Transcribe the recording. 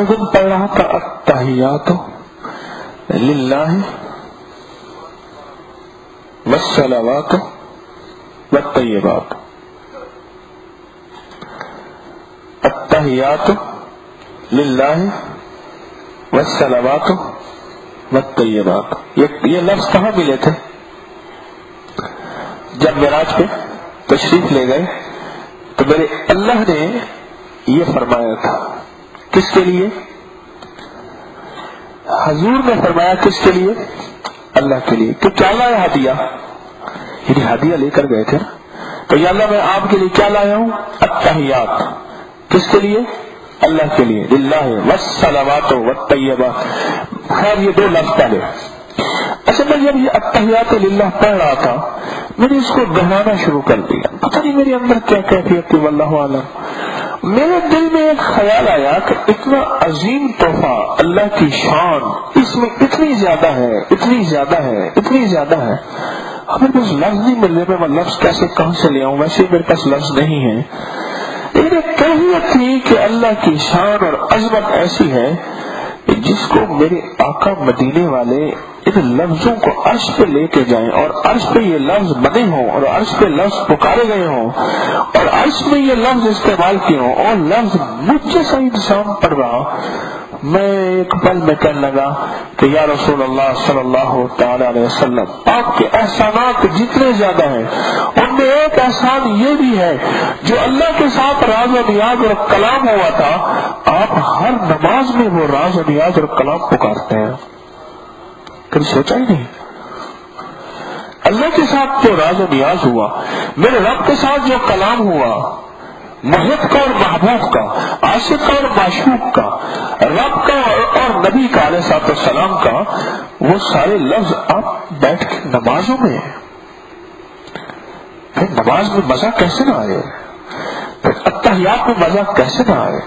اس دن پڑھ رہا تھا التحیات للہ والصلوات والطیبات، التحیات للہ والصلوات والطیبات، یہ لفظ کہاں ملے تھے؟ جب معراج پہ تشریف لے گئے تو میرے اللہ نے یہ فرمایا تھا، کس کے لیے؟ حضور نے فرمایا کس کے لیے؟ اللہ کے لیے، کہ کیا لایا ہدیہ، یعنی ہدیہ لے کر گئے تھے نا، تو یا اللہ میں آپ کے لیے کیا لایا ہوں؟ التحیات، کس کے لیے؟ اللہ کے لیے، للہ والصلوات والطیبات۔ خیر یہ دو لفظ پہلے، اچھا میں جب یہ التحیات للہ پڑھ رہا تھا میں نے اس کو دہرانا شروع کر دیا، پتہ نہیں میرے اندر کیا کیفیت تھی، واللہ اعلم۔ میرے دل میں ایک خیال آیا کہ اتنا عظیم تحفہ، اللہ کی شان اس میں اتنی زیادہ ہے، اتنی زیادہ ہے، اتنی زیادہ ہے، ہمیں بس لفظ نہیں مل رہے، میں لفظ کیسے کہاں سے لے آؤں، ویسے میرے پاس لفظ نہیں ہے۔ لیکن ایک کیفیت تھی کہ اللہ کی شان اور عظمت ایسی ہے کہ جس کو میرے آقا مدینے والے ان لفظوں کو عرش پہ لے کے جائیں اور عرش پہ یہ لفظ بنے ہوں اور عرش پہ لفظ پکارے گئے ہوں اور عرش میں یہ لفظ استعمال کیے ہوں اور لفظ مجھ جیسا انسان پڑھ رہا، میں ایک پل میں کہنے لگا کہ یا رسول اللہ صلی اللہ تعالی علیہ وسلم، آپ کے احسانات جتنے زیادہ ہیں ان میں ایک احسان یہ بھی ہے جو اللہ کے ساتھ راز و نیاز اور کلام ہوا تھا، آپ ہر نماز میں وہ راز و نیاز اور کلام پکارتے ہیں۔ کبھی سوچا ہی نہیں، اللہ کے ساتھ جو راز و نیاز ہوا، میرے رب کے ساتھ جو کلام ہوا، محب کا اور محبوب کا، عاشق کا اور معشوق کا، رب کا اور نبی کا علیہ الصلوۃ والسلام کا، وہ سارے لفظ آپ بیٹھ کے نمازوں میں، پھر نماز میں مزہ کیسے نہ آئے، پھر التحیات میں مزہ کیسے نہ آئے۔